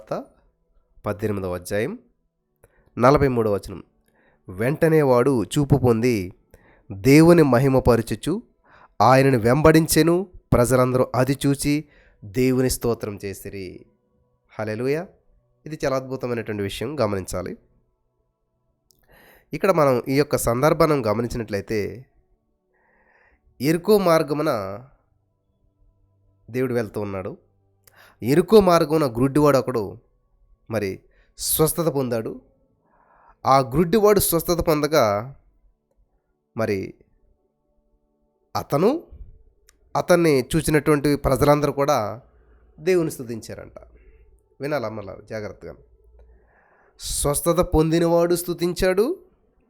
వార్త 18వ అధ్యాయం 43వ వచనం. వెంటనే వాడు చూపు పొంది దేవుని మహిమపరచుచు ఆయనను వెంబడించెను. ప్రజలందరూ అది చూచి దేవుని స్తోత్రం చేసిరి. హల్లెలూయా. ఇది చాలా అద్భుతమైనటువంటి విషయం, గమనించాలి. ఇక్కడ మనం ఈ యొక్క సందర్భాన్ని గమనించినట్లయితే, యెరికో మార్గమున దేవుడు వెళ్తూ ఉన్నాడు. యెరికో మార్గమున గ్రుడ్డివాడు ఒకడు మరి స్వస్థత పొందాడు. ఆ గ్రుడ్డివాడు స్వస్థత పొందగా మరి అతన్ని చూసినటువంటి ప్రజలందరూ కూడా దేవుని స్తుతించారంట. వినాలమ్మలా జాగ్రత్తగా. స్వస్థత పొందినవాడు స్తుతించాడు,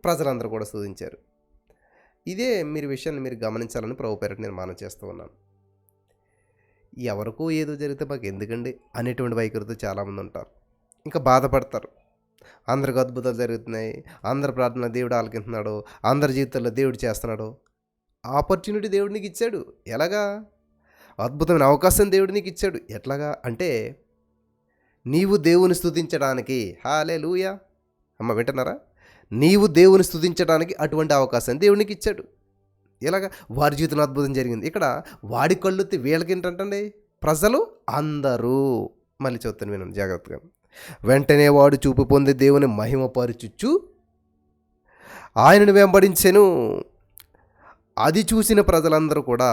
ప్రజలందరూ కూడా స్తుతించారు. ఇదే విషయాన్ని మీరు గమనించాలని ప్రభు పేరట నేను మనవి చేస్తూ ఉన్నాను. ఎవరికో ఏదో జరిగితే మాకు ఎందుకండి అనేటువంటి వైఖరితో చాలామంది ఉంటారు. ఇంకా బాధపడతారు. అందరికి అద్భుతాలు జరుగుతున్నాయి, అందరి ప్రార్థన దేవుడు ఆలకిస్తున్నాడు, అందరి జీవితంలో దేవుడు చేస్తున్నాడు. ఆపర్చునిటీ దేవుడు నీకు ఇచ్చాడు. ఎలాగా? అద్భుతమైన అవకాశం దేవుడు నీకు ఇచ్చాడు. ఎట్లాగా అంటే, నీవు దేవుని స్తుతించడానికి. హల్లెలూయా. అమ్మ వింటున్నారా? నీవు దేవుని స్తుతించడానికి అటువంటి అవకాశం దేవునికి ఇచ్చాడు. ఎలాగా? వారి జీవితంలో అద్భుతం జరిగింది. ఇక్కడ వాడి కళ్ళొత్తి వీళ్ళకి ఏంటంటే ప్రజలు అందరూ. మళ్ళీ చెప్తాను, వినండి జాగ్రత్తగా. వెంటనే వాడు చూపు పొంది దేవుని మహిమపరచుచు ఆయనను వెంబడించెను. అది చూసిన ప్రజలందరూ కూడా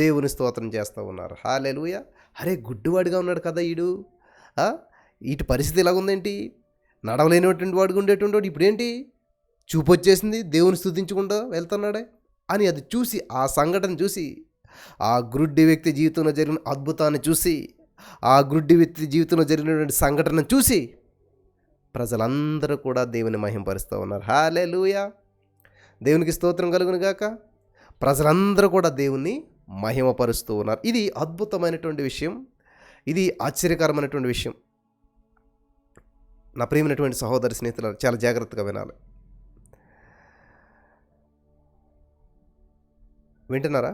దేవుని స్తోత్రం చేస్తూ ఉన్నారు. హల్లెలూయా. అరే, గుడ్డివాడిగా ఉన్నాడు కదా వీటి పరిస్థితి ఎలాగుందేంటి? నడవలేనటువంటి వాడిగా ఉండేటువంటి వాడు ఇప్పుడేంటి చూపు వచ్చేసింది, దేవుని స్తుతించకుండా వెళ్తున్నాడే అని అది చూసి, ఆ సంఘటన చూసి, ఆ గ్రుడ్డి వ్యక్తి జీవితంలో జరిగిన అద్భుతాన్ని చూసి, ఆ గ్రుడ్డి వ్యక్తి జీవితంలో జరిగినటువంటి సంఘటనను చూసి ప్రజలందరూ కూడా దేవుని మహిమపరుస్తూ ఉన్నారు. హల్లెలూయా. దేవునికి స్తోత్రం కలుగును గాక. ప్రజలందరూ కూడా దేవుణ్ణి మహిమపరుస్తూ ఉన్నారు. ఇది అద్భుతమైనటువంటి విషయం, ఇది ఆశ్చర్యకరమైనటువంటి విషయం. నా ప్రియమైనటువంటి సహోదరి స్నేహితులు చాలా జాగ్రత్తగా వినాలి. వింటున్నారా?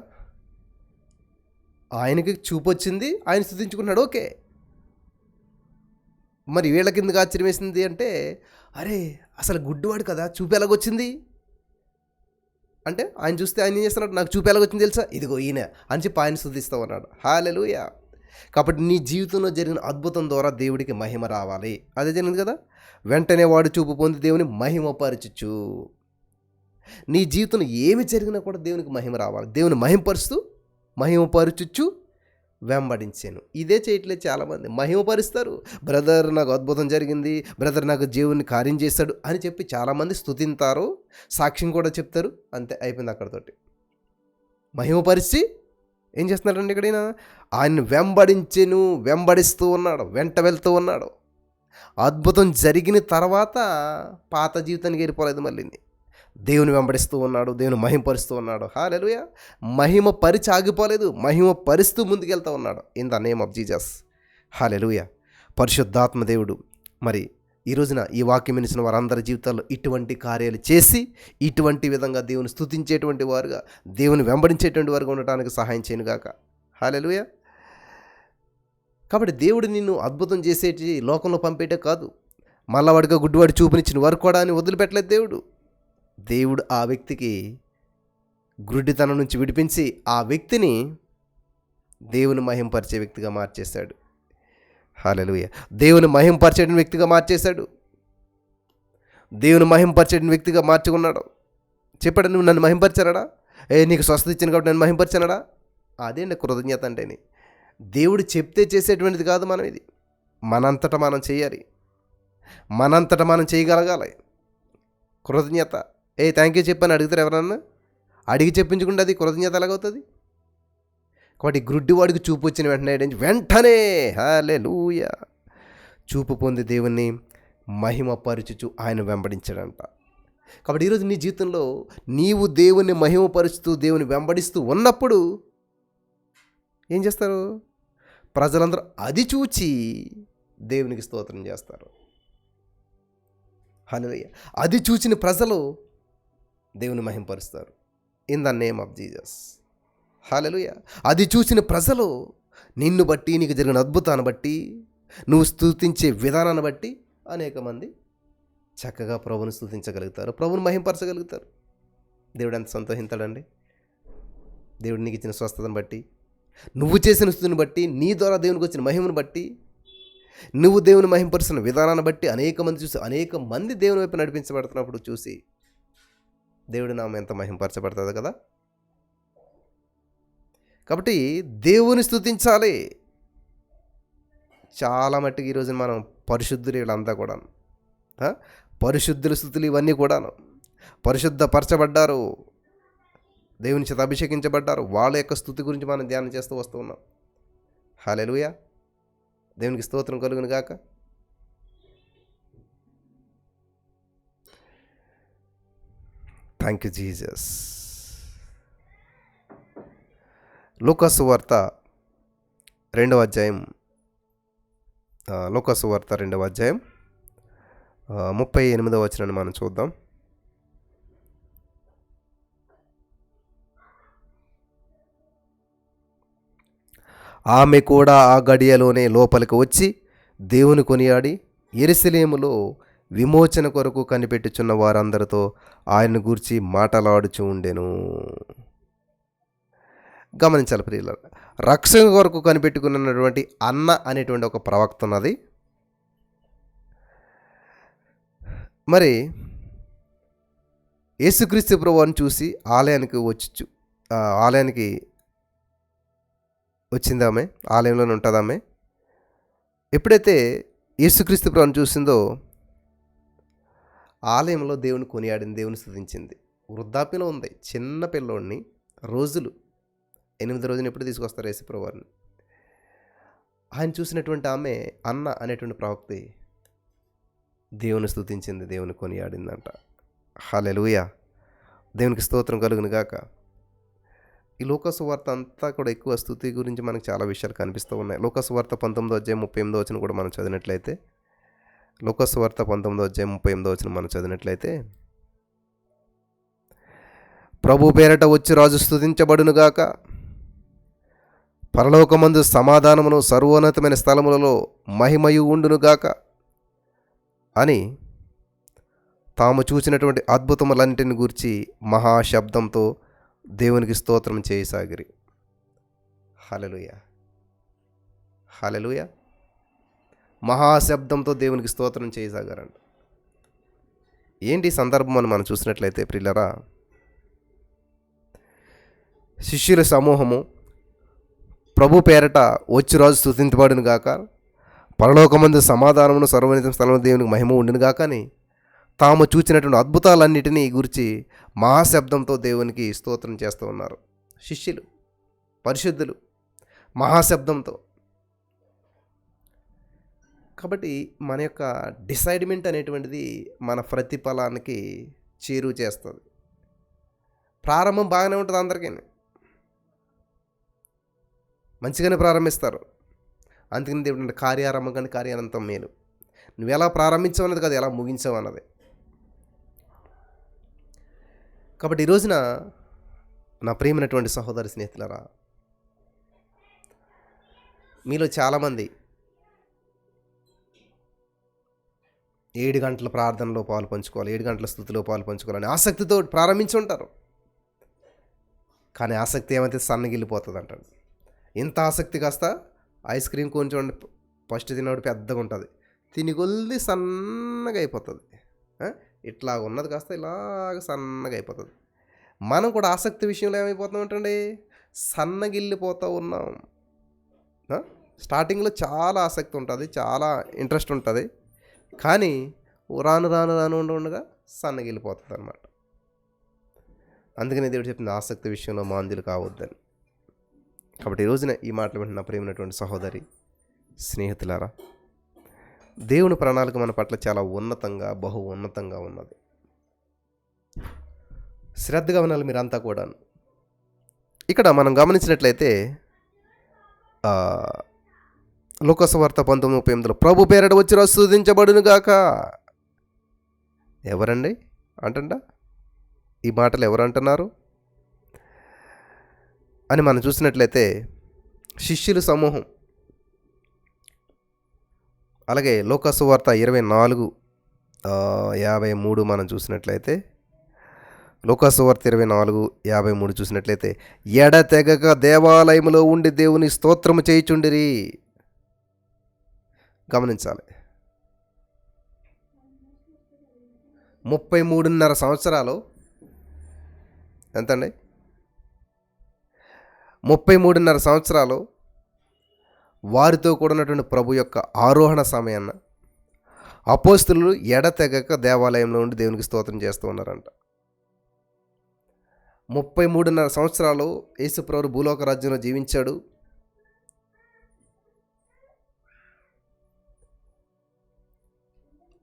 ఆయనకి చూపు వచ్చింది, ఆయన స్తుతించుకున్నాడు, ఓకే. మరి వీళ్ళ కిందకి ఆశ్చర్యం వేసింది అంటే, అరే అసలు గుడ్డివాడు కదా, చూపు ఎలాగొచ్చింది అంటే, ఆయన చూస్తే ఆయన ఏం చేస్తున్నాడు? నాకు చూపు ఎలాగొచ్చింది తెలుసా? ఇదిగో ఈయన అని చెప్పి ఆయన స్తుతిస్తూ ఉన్నాడు. హల్లెలూయా. కాబట్టి నీ జీవితంలో జరిగిన అద్భుతం ద్వారా దేవుడికి మహిమ రావాలి. అదే జరిగింది కదా. వెంటనే వాడు చూపు పొంది దేవుని మహిమపరచుచు. నీ జీవితంలో ఏమి జరిగినా కూడా దేవునికి మహిమ రావాలి. దేవుని మహిమపరచుచు వెంబడించాను. ఇదే చేయట్లేదు చాలామంది. మహిమపరుస్తారు. బ్రదర్ నాకు అద్భుతం జరిగింది, బ్రదర్ నాకు దేవుని కార్యం చేశాడు అని చెప్పి చాలామంది స్తుతింతారు, సాక్ష్యం కూడా చెప్తారు. అంతే, అయిపోయింది అక్కడితోటి. మహిమపరిచి ఏం చేస్తున్నాడండి ఇక్కడైనా? ఆయన వెంబడిస్తూ ఉన్నాడు, వెంట వెళ్తూ ఉన్నాడు. అద్భుతం జరిగిన తర్వాత పాత జీవితానికి వెళ్ళిపోలేదు, మళ్ళీ దేవుని వెంబడిస్తూ ఉన్నాడు, దేవుని మహిమపరుస్తూ ఉన్నాడు. హల్లెలూయా. మహిమ పరిచి ఆగిపోలేదు, మహిమ పరుస్తూ ముందుకెళ్తూ ఉన్నాడు. In the name of Jesus. Hallelujah. పరిశుద్ధాత్మ దేవుడు మరి ఈ రోజున ఈ వాక్యం వినిసిన వారందరి జీవితాల్లో ఇటువంటి కార్యాలు చేసి, ఇటువంటి విధంగా దేవుని స్తుతించేటువంటి వారుగా, దేవుని వెంబడించేటువంటి వారుగా ఉండటానికి సహాయం చేయనుగాక. హల్లెలూయా. కాబట్టి దేవుడు నిన్ను అద్భుతం చేసేటి లోకంలో పంపేటే కాదు, మళ్ళవాడిగా గుడ్డివాడి చూపునిచ్చిన వారు కూడా అని వదిలిపెట్టలేదు దేవుడు ఆ వ్యక్తికి గ్రుడ్డితనం నుంచి విడిపించి ఆ వ్యక్తిని దేవుని మహింపరిచే వ్యక్తిగా మార్చేశాడు. హల్లెలూయా. దేవుని మహింపరిచే వ్యక్తిగా మార్చేశాడు. దేవుని మహింపరిచే వ్యక్తిగా మార్చుకున్నాడు. చెప్పాడు, నువ్వు నన్ను మహింపరిచానడా? నీకు స్వస్థత ఇచ్చాను కాబట్టి నన్ను మహింపరిచానడా? అదేంటి కృతజ్ఞత అంటేని. దేవుడు చెప్తే చేసేటువంటిది కాదు. మనం ఇది మనంతటా మనం చేయాలి, మనంతటా మనం చేయగలగాలి. కృతజ్ఞత థ్యాంక్ యూ చెప్పని అడుగుతారు ఎవరన్నా? అడిగి చెప్పించుకుంటే అది కృతజ్ఞత ఎలాగవుతుంది? కాబట్టి గ్రుడ్డివాడికి చూపు వచ్చిన వెంటనే హల్లెలూయా చూపు పొంది దేవుణ్ణి మహిమపరచుచు ఆయన వెంబడించాడంట. కాబట్టి ఈరోజు నీ జీవితంలో నీవు దేవుని మహిమపరుస్తూ దేవుని వెంబడిస్తూ ఉన్నప్పుడు ఏం చేస్తారు? ప్రజలందరూ అది చూచి దేవునికి స్తోత్రం చేస్తారు. హల్లెలూయా. అది చూచిన ప్రజలు దేవుని మహిమపరుస్తారు. In the name of Jesus. Hallelujah. అది చూసిన ప్రజలు నిన్ను బట్టి, నీకు జరిగిన అద్భుతాన్ని బట్టి నువ్వు స్తుతించే విధానాన్ని బట్టి అనేక మంది చక్కగా ప్రభువుని స్తుతించగలుగుతారు, ప్రభువుని మహింపరచగలుగుతారు. దేవుడు ఎంత సంతోషిస్తాడండి. దేవుడు నీకు ఇచ్చిన స్వస్థతను బట్టి, నువ్వు చేసిన స్తుతిని బట్టి, నీ ద్వారా దేవునికి వచ్చిన మహిమను బట్టి, నువ్వు దేవుని మహింపరుస్తున్న విధానాన్ని బట్టి అనేక మంది దేవుని వైపు నడిపించబడుతున్నప్పుడు చూసి దేవుడి నామం ఎంత మహింపరచబడుతుంది కదా. కాబట్టి దేవుని స్తుతించాలి. చాలా మట్టుకు ఈరోజు మనం పరిశుద్ధులు వీళ్ళంతా కూడా పరిశుద్ధుల స్థుతులు ఇవన్నీ కూడాను పరిశుద్ధపరచబడ్డారు, దేవుని చేత అభిషేకించబడ్డారు. వాళ్ళ యొక్క స్థుతి గురించి మనం ధ్యానం చేస్తూ వస్తూ ఉన్నాం. హల్లెలూయా, దేవునికి స్తోత్రం కలుగును గాక. Thank you Jesus. లూకాసు వార్త 2వ అధ్యాయం, లూకాసు వార్త 2వ అధ్యాయం 38వ వచనాన్ని మనం చూద్దాం. ఆమె కూడా ఆ గడియలోనే లోపలికి వచ్చి దేవుని కొనియాడి యెరూషలేములో విమోచన కొరకు కనిపెట్టుచున్న వారందరితో ఆయన గూర్చి మాటలాడుచూ ఉండెను. గమనించాలి ప్రియులారా, రక్షణ కొరకు కనిపెట్టుకున్నటువంటి అన్న అనేటువంటి ఒక ప్రవక్త ఉన్నది. మరి యేసుక్రీస్తు ప్రభువుని చూసి ఆలయానికి వచ్చిందామె, ఆలయంలోనే ఉంటుందామె. ఎప్పుడైతే యేసుక్రీస్తు ప్రభువుని చూసిందో ఆలయంలో దేవుని కొనియాడింది, దేవుని స్తుతించింది. వృద్ధాప్యంలో ఉంది, చిన్న పిల్లోడిని, రోజులు 8 రోజులు ఎప్పుడు తీసుకొస్తారు యేసు ప్రభువుని. ఆయన చూసినటువంటి ఆమె అన్న అనేటువంటి ప్రవక్తి దేవుని స్తుతించింది, దేవుని కొనియాడిందంట. హల్లెలూయా, దేవునికి స్తోత్రం కలుగును గాక. ఈ లూకాసు వార్త అంతా కూడా ఎక్కువ స్తుతి గురించి మనకు చాలా విషయాలు కనిపిస్తూ ఉన్నాయి. లూకాసు వార్త 19వ అధ్యాయం 38వ వచనం కూడా మనం చదివినట్లయితే, లూకాసు వార్త 19వ అధ్యాయం 38వ వచనం మనం చదివినట్లయితే, ప్రభు పేరట వచ్చి రాజు స్తుతించబడునుగాక, పరలోకమందు సమాధానమును సర్వోన్నతమైన స్థలములలో మహిమయు ఉండునుగాక అని తాము చూసినటువంటి అద్భుతములన్నింటిని గూర్చి మహాశబ్దంతో దేవునికి స్తోత్రం చేయసాగిరి. హల్లెలూయా, హల్లెలూయా. మహాశబ్దంతో దేవునికి స్తోత్రం చేయసాగారంట. ఏంటి సందర్భం అని మనం చూసినట్లయితే ప్రియులారా, శిష్యుల సమూహము ప్రభు పేరట వచ్చి రోజు స్తుతించబడును గాక, పరలోకమందు సమాధానమును సర్వోన్నత స్థలంలో దేవునికి మహిమ ఉండును గాక అని తాము చూచినటువంటి అద్భుతాలన్నిటినీ గురించి మహాశబ్దంతో దేవునికి స్తోత్రం చేస్తూ ఉన్నారు శిష్యులు, పరిశుద్ధులు, మహాశబ్దంతో. కాబట్టి మన యొక్క డిసైడ్మెంట్ అనేటువంటిది మన ప్రతిఫలానికి చేరువ చేస్తుంది. ప్రారంభం బాగానే ఉంటుంది, అందరికీ మంచిగానే ప్రారంభిస్తారు. అందుకని దేవుడు కార్యారంభం కానీ కార్యానంతం మేలు. నువ్వు ఎలా ప్రారంభించావు అన్నది కాదు, ఎలా ముగించావు అన్నది. కాబట్టి ఈ రోజున నా ప్రియమైనటువంటి సహోదరి స్నేహితులారా, మీలో చాలామంది 7 గంటల ప్రార్థనలో పాలు పంచుకోవాలి, 7 గంటల స్తుతిలో పాలు పంచుకోవాలని ఆసక్తితో ప్రారంభించి ఉంటారు. కానీ ఆసక్తి ఏమైతే సన్నగిల్లిపోతుంది అంటాడు. ఇంత ఆసక్తి కాస్త ఐస్ క్రీమ్ కొంచెం ఫస్ట్ తినప్పుడు పెద్దగా ఉంటుంది, తిని కొద్ది సన్నగా అయిపోతుంది. ఇట్లా ఉన్నది కాస్త ఇలాగ సన్నగా అయిపోతుంది. మనం కూడా ఆసక్తి విషయంలో ఏమైపోతాం ఏంటండి, సన్నగిల్లిపోతూ ఉన్నాం. స్టార్టింగ్లో చాలా ఆసక్తి ఉంటుంది, చాలా ఇంట్రెస్ట్ ఉంటుంది, కానీ రాను రాను రాను ఉండగా సన్నగిల్లిపోతుంది అన్నమాట. అందుకని దేవుడు చెప్పింది ఆసక్తి విషయంలో మాంద్యులు కావద్దని. కాబట్టి ఈ రోజున ఈ మాటలు వింటున్న ప్రియమైనటువంటి సహోదరి స్నేహితులారా, దేవుని ప్రణాళిక మన పట్ల చాలా ఉన్నతంగా, బహు ఉన్నతంగా ఉన్నది. శ్రద్ధగా వినాలి మీరంతా కూడా. ఇక్కడ మనం గమనించినట్లయితే లూకాసు వార్త 19:38 ప్రభు పేరట వచ్చి స్తుతించబడును గాక. ఎవరండి అంటండ ఈ మాటలు ఎవరు అంటున్నారు అని మనం చూసినట్లయితే శిష్యుల సమూహం. అలాగే లూకాసు వార్త 24:53 మనం చూసినట్లయితే, లూకాసు వార్త 24:53 చూసినట్లయితే, ఎడతెగక దేవాలయములో ఉండి దేవుని స్తోత్రము చేయుచుండిరి. గమనించాలి, 33.5 సంవత్సరాలు ఎంతండి? 33.5 సంవత్సరాలు వారితో కూడినటువంటి ప్రభు యొక్క ఆరోహణ సమయాన్న అపోస్తులు ఎడతెగక దేవాలయంలో ఉండి దేవునికి స్తోత్రం చేస్తూ ఉన్నారంట. 33.5 సంవత్సరాలు యేసుప్రభు భూలోక రాజ్యంలో జీవించాడు.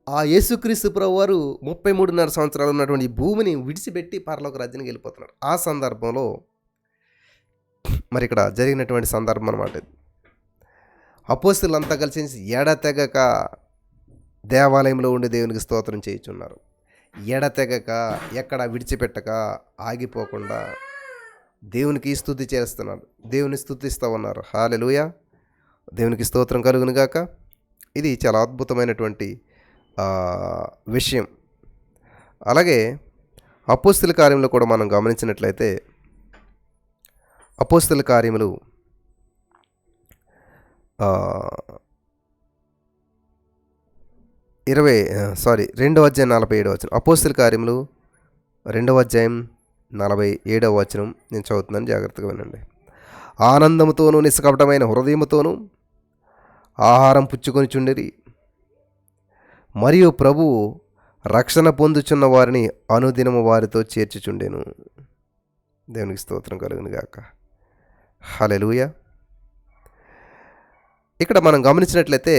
ఆ యేసుక్రీస్తు ప్రభు వారు 33.5 సంవత్సరాలు ఉన్నటువంటి ఈ భూమిని విడిచిపెట్టి పరలోక రాజ్యానికి వెళ్ళిపోతున్నాడు. ఆ సందర్భంలో మరి ఇక్కడ జరిగినటువంటి సందర్భం అన్నమాట ఇది. అపోస్తులంతా కలిసి ఎడతెగక దేవాలయంలో ఉండి దేవునికి స్తోత్రం చేయుచున్నారు. ఎడతెగక, ఎక్కడ విడిచిపెట్టక, ఆగిపోకుండా దేవునికి స్తుతి చేస్తున్నారు, దేవుని స్తుతిస్తూ ఉన్నారు. హల్లెలూయా, దేవునికి స్తోత్రం కలుగును గాక. ఇది చాలా అద్భుతమైనటువంటి విషయం. అలాగే అపోస్తుల కార్యములు కూడా మనం గమనించినట్లయితే, అపోస్తుల కార్యములు 2వ అధ్యాయం 47వ వచనం. అపోస్తుల కార్యములు 2వ అధ్యాయం 47వ వచనం నేను చదువుతున్నాను, జాగ్రత్తగా వినండి. ఆనందముతోనూ నిష్కపటమైన హృదయముతోనూ ఆహారం పుచ్చుకొని చుండిరి, మరియు ప్రభువు రక్షణ పొందుచున్న వారిని అనుదినము వారితో చేర్చుచుండెను. దేవునికి స్తోత్రం కలుగును గాక. హల్లెలూయా. ఇక్కడ మనం గమనించినట్లయితే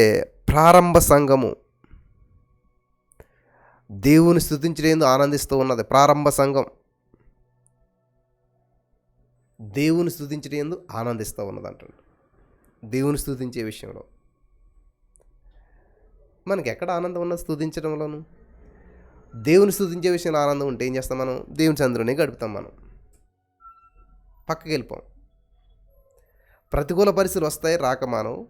ప్రారంభ సంఘము దేవుని స్తుతించడంలో ఆనందిస్తూ ఉన్నది. ప్రారంభ సంఘం దేవుని స్తుతించడంలో ఆనందిస్తూ ఉన్నది అంటాడు. దేవుని స్తుతించే విషయంలో మనకి ఎక్కడ ఆనందం ఉన్నది? స్తుతించడంలోను. దేవుని స్తుతించే విషయంలో ఆనందం ఉంటే ఏం చేస్తాం? మనం దేవుని చంద్రుని గడుపుతాం, మనం పక్కకి వెళ్ళిపోం. ప్రతికూల పరిస్థితులు వస్తాయి, రాక మానవు.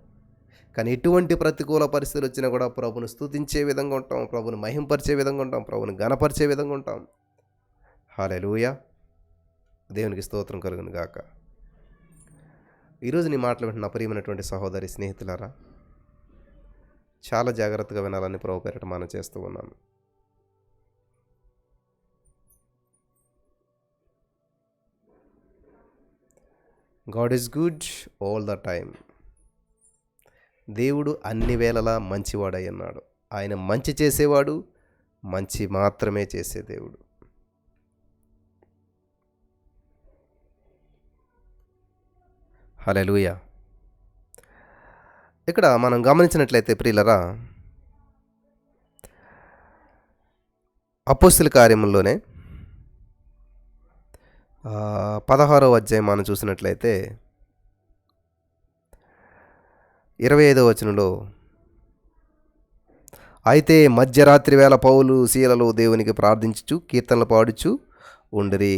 కానీ ఎటువంటి ప్రతికూల పరిస్థితులు వచ్చినా కూడా ప్రభుని స్తుతించే విధంగా ఉంటాం, ప్రభుని మహింపరిచే విధంగా ఉంటాం, ప్రభుని ఘనపరిచే విధంగా ఉంటాం. హల్లెలూయా, దేవునికి స్తోత్రం కలుగును గాక. ఈరోజు నీ మాటలు వింటున్న ప్రియమైనటువంటి సహోదరి స్నేహితులారా, చాలా జాగ్రత్తగా వినాలని ప్రభు పేరిట మనం చేస్తూ ఉన్నాను. God is good all the time. దేవుడు అన్ని వేళలా మంచివాడై ఉన్నాడు. ఆయన మంచి చేసేవాడు, మంచి మాత్రమే చేసే దేవుడు. హల్లెలూయా. ఇక్కడ మనం గమనించినట్లయితే ప్రియులరా, అపోస్తుల కార్యముల్లోనే 16వ అధ్యాయం మనం చూసినట్లయితే 25వ వచనంలో, అయితే మధ్యరాత్రి వేళ పౌలు శీలలు దేవునికి ప్రార్థించుచు కీర్తనలు పాడుచు ఉండిరి,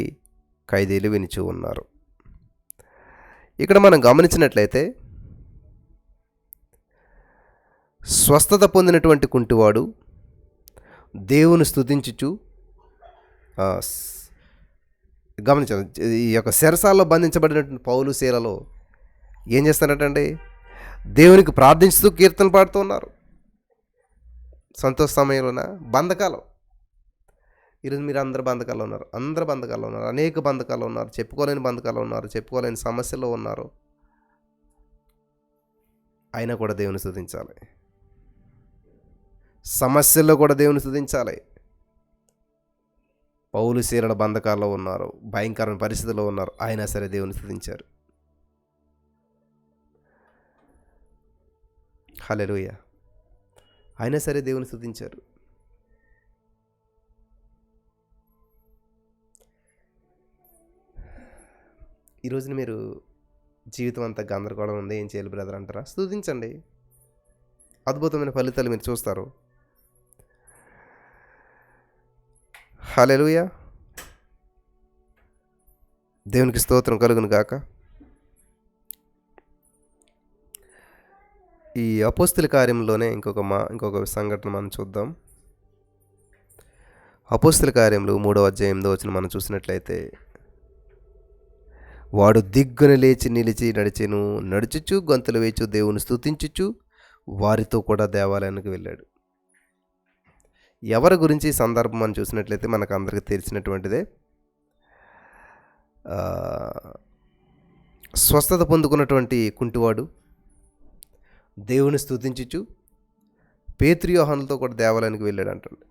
ఖైదీలు వినుచు ఉన్నారు. ఇక్కడ మనం గమనించినట్లయితే స్వస్థత పొందినటువంటి కుంటివాడు దేవుని స్తుతించుచు, గమనించాలి, ఈ యొక్క చెరసాల్లో బంధించబడినటువంటి పౌలు శీలలో ఏం చేస్తారటండి? దేవునికి ప్రార్థించుతూ కీర్తనలు పాడుతూ ఉన్నారు. సంతోష సమయంలోన బంధకాలు. ఈరోజు మీరు అందరు బంధకాల్లో ఉన్నారు, అందరు బంధకాల్లో ఉన్నారు, అనేక బంధకాలు ఉన్నారు, చెప్పుకోలేని బంధకాలు ఉన్నారు, చెప్పుకోలేని సమస్యల్లో ఉన్నారు. అయినా కూడా దేవుని స్తుతించాలి. సమస్యల్లో కూడా దేవుని స్తుతించాలి. పౌలు శీలల బంధకాల్లో ఉన్నారు, భయంకరమైన పరిస్థితుల్లో ఉన్నారు, అయినా సరే దేవుని స్తుతించారు. హల్లెలూయా. అయినా సరే దేవుని స్తుతించారు. ఈరోజున మీరు జీవితం అంతా గందరగోళం ఉంది, ఏం చేయాలి బ్రదర్ అంటారా? స్తుతించండి, అద్భుతమైన ఫలితాలు మీరు చూస్తారు. హల్లెలూయా, దేవునికి స్తోత్రం కలుగును గాక. ఈ అపోస్తుల కార్యంలోనే ఇంకొక సంఘటన మనం చూద్దాం. అపోస్తుల కార్యములు 3వ అధ్యాయం 8వ వచనం మనం చూసినట్లయితే, వాడు దిగ్గున లేచి నిలిచి నడిచెను, నడుచుచు గంతులు వేచు దేవుని స్తుతించుచు వారితో కూడా దేవాలయానికి వెళ్ళాడు. ఎవరి గురించి ఈ సందర్భం మనం చూసినట్లయితే మనకు అందరికీ తెలిసినటువంటిదే. ఆ, స్వస్థత పొందుకున్నటువంటి కుంటివాడు దేవుని స్తుతించుచు పేతురు యోహానులతో కూడా దేవాలయానికి వెళ్ళాడు అంటండి.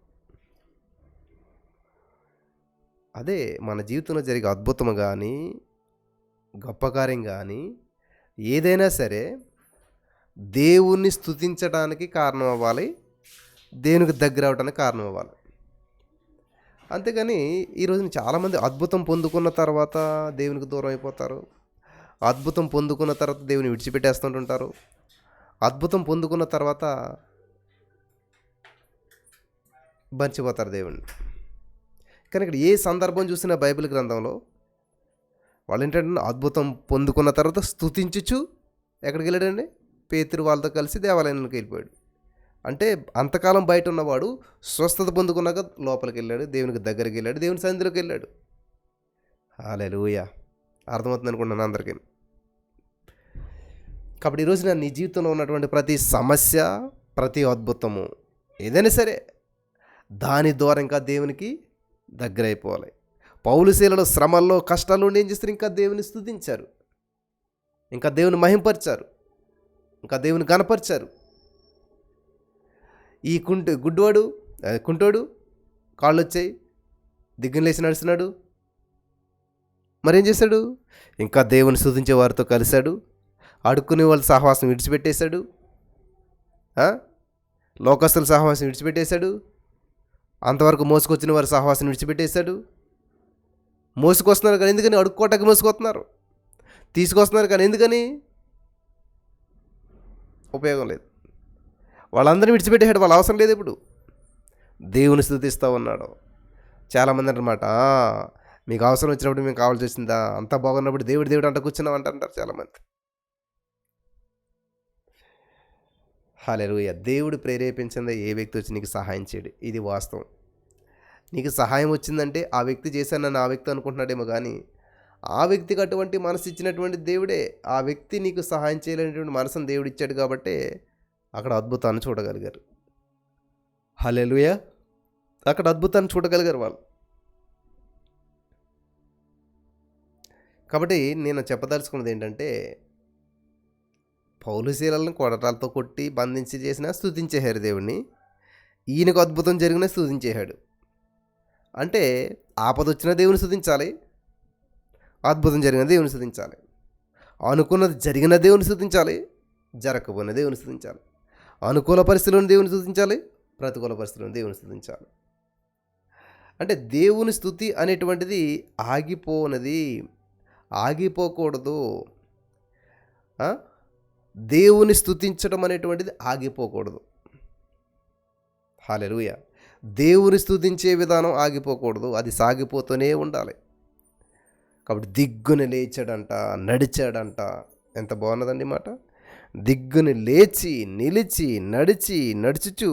అదే మన జీవితంలో జరిగే అద్భుతం కానీ గొప్ప కార్యం కానీ ఏదైనా సరే దేవుణ్ణి స్తుతించడానికి కారణం అవ్వాలి, దేవునికి దగ్గర అవడానికి కారణం అవ్వాలి. అంతేగాని ఈరోజు చాలామంది అద్భుతం పొందుకున్న తర్వాత దేవునికి దూరం అయిపోతారు, అద్భుతం పొందుకున్న తర్వాత దేవుని విడిచిపెట్టేస్తుంటుంటారు, అద్భుతం పొందుకున్న తర్వాత మర్చిపోతారు దేవుణ్ణి. కానీ ఇక్కడ ఏ సందర్భం చూసినా బైబిల్ గ్రంథంలో వాళ్ళు ఏంటంటే అద్భుతం పొందుకున్న తర్వాత స్తుతించుచు ఎక్కడికి వెళ్ళాడండి? పేతురు వాళ్ళతో కలిసి దేవాలయానికి వెళ్ళిపోయాడు. అంటే అంతకాలం బయట ఉన్నవాడు స్వస్థత పొందుకున్నాక లోపలికి వెళ్ళాడు, దేవునికి దగ్గరికి వెళ్ళాడు, దేవుని సన్నిధిలోకి వెళ్ళాడు. హల్లెలూయా. అర్థమవుతుంది అనుకుంటున్నాను అందరికీ. కాబట్టి ఈరోజు నేను నీ జీవితంలో ఉన్నటువంటి ప్రతి సమస్య, ప్రతి అద్భుతము ఏదైనా సరే దాని ద్వారా ఇంకా దేవునికి దగ్గర అయిపోవాలి. పౌలు శీలలు శ్రమల్లో కష్టాల్లో ఉండి ఏం చేస్తారు? ఇంకా దేవుని స్తుతించారు, ఇంకా దేవుని మహింపరిచారు, ఇంకా దేవుని గణపరిచారు. ఈ కుంటోడు కాళ్ళు వచ్చాయి, దిగ్గున లేచి నడుస్తున్నాడు. మరేం చేశాడు? ఇంకా దేవుని స్తుతించే వారితో కలిశాడు, అడుక్కునే వాళ్ళ సహవాసం విడిచిపెట్టేశాడు, లోకస్తుల సహవాసం విడిచిపెట్టేశాడు, అంతవరకు మోసుకొచ్చిన వారి సహవాసం విడిచిపెట్టేశాడు. మోసుకొస్తున్నారు కానీ ఎందుకని? అడుక్కోటానికి మోసుకొస్తున్నారు. తీసుకొస్తున్నారు కానీ ఎందుకని? ఉపయోగం లేదు. వాళ్ళందరినీ విడిచిపెట్టేశాడు, వాళ్ళ అవసరం లేదు. ఇప్పుడు దేవుని స్తుతిస్తూ ఉన్నాడు. చాలామంది అన్నమాట, మీకు అవసరం వచ్చినప్పుడు మేము కావాల్సి వచ్చిందా, అంతా బాగున్నప్పుడు దేవుడు అంట కూర్చున్నాం అంటారు చాలామంది. హల్లెలూయా. దేవుడు ప్రేరేపించిందే ఏ వ్యక్తి వచ్చి నీకు సహాయం చేయడు, ఇది వాస్తవం. నీకు సహాయం వచ్చిందంటే ఆ వ్యక్తి చేశానని ఆ వ్యక్తి అనుకుంటున్నాడేమో, కానీ ఆ వ్యక్తికి అటువంటి మనసు ఇచ్చినటువంటి దేవుడే. ఆ వ్యక్తి నీకు సహాయం చేయలేనటువంటి మనసును దేవుడు ఇచ్చాడు కాబట్టి అక్కడ అద్భుతాన్ని చూడగలిగారు. హల్లెలూయా. అక్కడ అద్భుతాన్ని చూడగలిగారు వాళ్ళు. కాబట్టి నేను చెప్పదలుచుకున్నది ఏంటంటే, పౌలు శీలలను కొడటాలతో కొట్టి బంధించి చేసినా స్తుతించేశారు దేవుణ్ణి. ఈయనకు అద్భుతం జరిగినా స్తుతించేశాడు. అంటే ఆపద వచ్చిన దేవుని స్తుతించాలి, అద్భుతం జరిగిన దేవుని స్తుతించాలి, అనుకున్నది జరిగిన దేవుని స్తుతించాలి, జరగకపోయిన దేవుని స్తుతించాలి, అనుకూల పరిస్థితులను దేవుని స్తుతించాలి, ప్రతికూల పరిస్థితులను దేవుని స్తుతించాలి. అంటే దేవుని స్తుతి అనేటువంటిది ఆగిపోకూడదు. దేవుని స్తుతించడం అనేటువంటిది ఆగిపోకూడదు. హల్లెలూయా. దేవుని స్తుతించే విధానం ఆగిపోకూడదు, అది సాగిపోతూనే ఉండాలి. కాబట్టి దిగ్గున లేచాడంట, నడిచాడంట. ఎంత బాగున్నదండి మాట. దిగ్గుని లేచి నిలిచి నడుచుచు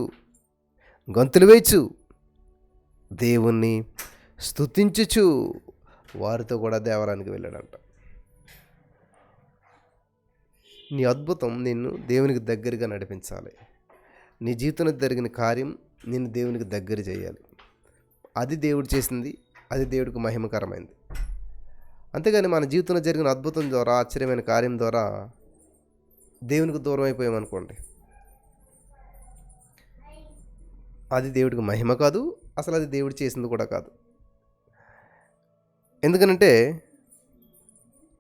గంతులు వేయచు దేవుణ్ణి స్తుతించుచు వారితో కూడా దేవాలయానికి వెళ్ళాడంట. నీ అద్భుతం నిన్ను దేవునికి దగ్గరగా నడిపించాలి. నీ జీవితంలో జరిగిన కార్యం నిన్ను దేవునికి దగ్గర చేయాలి. అది దేవుడు చేసింది, అది దేవుడికి మహిమకరమైంది. అంతేగాని మన జీవితంలో జరిగిన అద్భుతం ద్వారా, ఆశ్చర్యమైన కార్యం ద్వారా దేవునికి దూరం అయిపోయామనుకోండి, అది దేవుడికి మహిమ కాదు, అసలు అది దేవుడు చేసింది కూడా కాదు. ఎందుకనంటే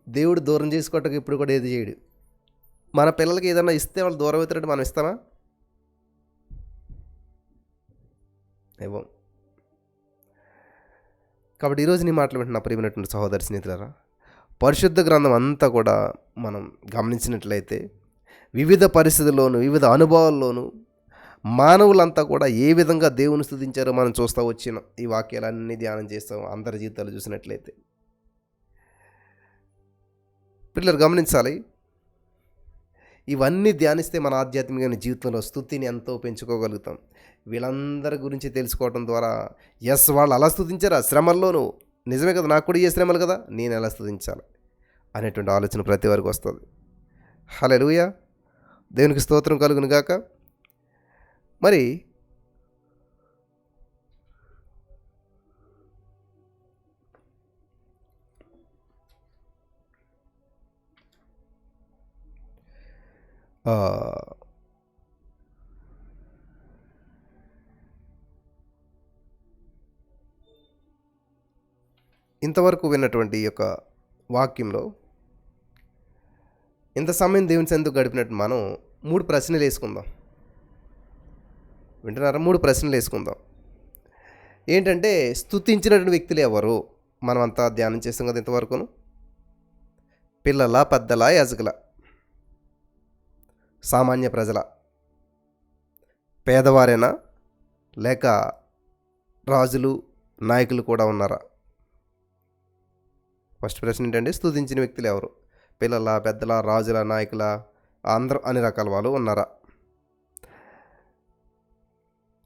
దేవుడు దూరం చేసుకోవటానికి ఇప్పుడు కూడా ఏది చేయడు. మన పిల్లలకి ఏదైనా ఇస్తే వాళ్ళు దూరం అవుతారంటే మనం ఇస్తామా? ఇవ్వం. కాబట్టి ఈరోజు నీ మాటలు వింటున్న ప్రియమైనటువంటి సహోదరి స్నేహితులారా, పరిశుద్ధ గ్రంథం అంతా కూడా మనం గమనించినట్లయితే వివిధ పరిస్థితుల్లోనూ, వివిధ అనుభవాల్లోనూ మానవులంతా కూడా ఏ విధంగా దేవుని స్తుతించారో మనం చూస్తూ వచ్చినాం. ఈ వాక్యాలన్నీ ధ్యానం చేస్తాం అందరి జీవితాలు చూసినట్లయితే. పిల్లలు గమనించాలి, ఇవన్నీ ధ్యానిస్తే మన ఆధ్యాత్మికమైన జీవితంలో స్తుతిని ఎంతో పెంచుకోగలుగుతాం. వీళ్ళందరి గురించి తెలుసుకోవడం ద్వారా వాళ్ళు అలా స్తుతించారా శ్రమల్లోనూ, నిజమే కదా, నాకు కూడా ఏ శ్రమలు కదా, నేను ఎలా స్తుతించాలి అనేటువంటి ఆలోచన ప్రతి వారికి వస్తుంది. హల్లెలూయా, దేవునికి స్తోత్రం కలుగును గాక. మరి ఆ, ఇంతవరకు విన్నటువంటి ఈ యొక్క వాక్యంలో ఇంత సమయం దేవుని సన్నిధిలో గడిపినట్టు మనం 3 ప్రశ్నలు వేసుకుందాం. వింటున్నారా? 3 ప్రశ్నలు వేసుకుందాం. ఏంటంటే, స్తుతించినటువంటి వ్యక్తులు ఎవరు? మనమంతా ధ్యానం చేస్తాం కదా ఇంతవరకును. పిల్లల, పెద్దల, యాజకుల, సామాన్య ప్రజల, పేదవారేనా లేక రాజులు, నాయకులు కూడా ఉన్నారా? ఫస్ట్ ప్రశ్న ఏంటంటే, స్తుతించిన వ్యక్తులు ఎవరు? పిల్లల, పెద్దల, రాజుల, నాయకుల, అందరూ అన్ని రకాల వాళ్ళు ఉన్నారా?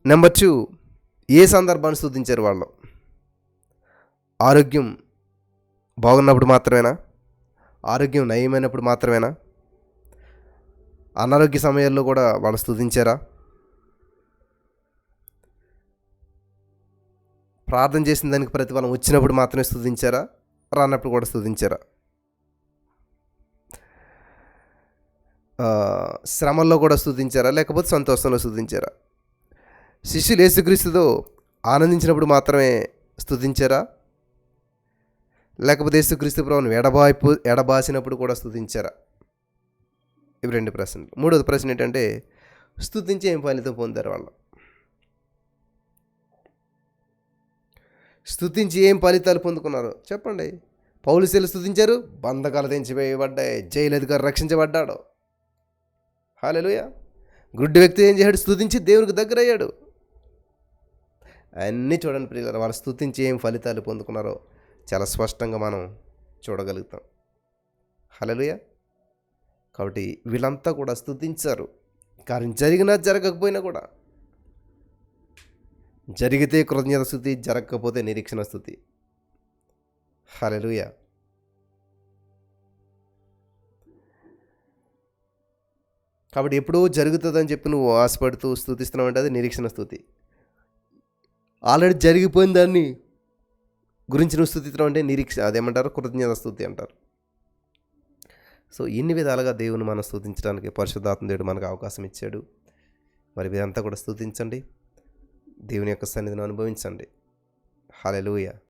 నెంబర్ 2, ఏ సందర్భాన్ని స్తుతించారు వాళ్ళు? ఆరోగ్యం బాగున్నప్పుడు మాత్రమేనా? ఆరోగ్యం నయమైనప్పుడు మాత్రమేనా? అనారోగ్య సమయాల్లో కూడా వాళ్ళు స్తుతించారా? ప్రార్థన చేసిన దానికి ప్రతిఫలం వచ్చినప్పుడు మాత్రమే స్తుతించారా? రానప్పుడు కూడా స్తుతించారా? శ్రమల్లో కూడా స్తుతించారా? లేకపోతే సంతోషంలో స్తుతించారా? శిష్యులు యేసుక్రీస్తుతో ఆనందించినప్పుడు మాత్రమే స్తుతించారా? లేకపోతే యేసుక్రీస్తు ప్రభువును ఎడబాసినప్పుడు కూడా స్తుతించారా? ఇవి 2 ప్రశ్నలు. 3వ ప్రశ్న ఏంటంటే, స్తుతించి ఏం ఫలితం పొందారు వాళ్ళు? స్తుతించి ఏం ఫలితాలు పొందుకున్నారు చెప్పండి. పౌలు శీల స్తుతించారు, బంధకాలు తెంచివేయబడ్డాయి, జైలు అధికారి రక్షించబడ్డాడు. హల్లెలూయా. గుడ్డి వ్యక్తి ఏం చేశాడు? స్తుతించి దేవునికి దగ్గర అయ్యాడు. అన్నీ చూడండి ప్రియులారా, వాళ్ళు స్తుతించి ఏం ఫలితాలు పొందుకున్నారో చాలా స్పష్టంగా మనం చూడగలుగుతాం. హల్లెలూయా. కాబట్టి వీళ్ళంతా కూడా స్తుతించారు. కార్యం జరిగినా జరగకపోయినా కూడా. జరిగితే కృతజ్ఞత స్తుతి, జరగకపోతే నిరీక్షణ స్తుతి. హల్లెలూయా. కాబట్టి ఎప్పుడో జరుగుతుందని చెప్పి నువ్వు ఆశపడుతూ స్తుతిస్తున్నావు అంటే అది నిరీక్షణ స్తుతి. ఆల్రెడీ జరిగిపోయిన దాన్ని గురించి నువ్వు స్తుతిస్తున్నావు అంటే అదేమంటారు, కృతజ్ఞత స్తుతి అంటారు. సో ఇన్ని విధాలుగా దేవుని మనం స్తుతించడానికి పరిశుద్ధాత్మ దేవుడు మనకు అవకాశం ఇచ్చాడు. మరి మీరంతా కూడా స్తుతించండి, దేవుని యొక్క సన్నిధిని అనుభవించండి. హల్లెలూయా.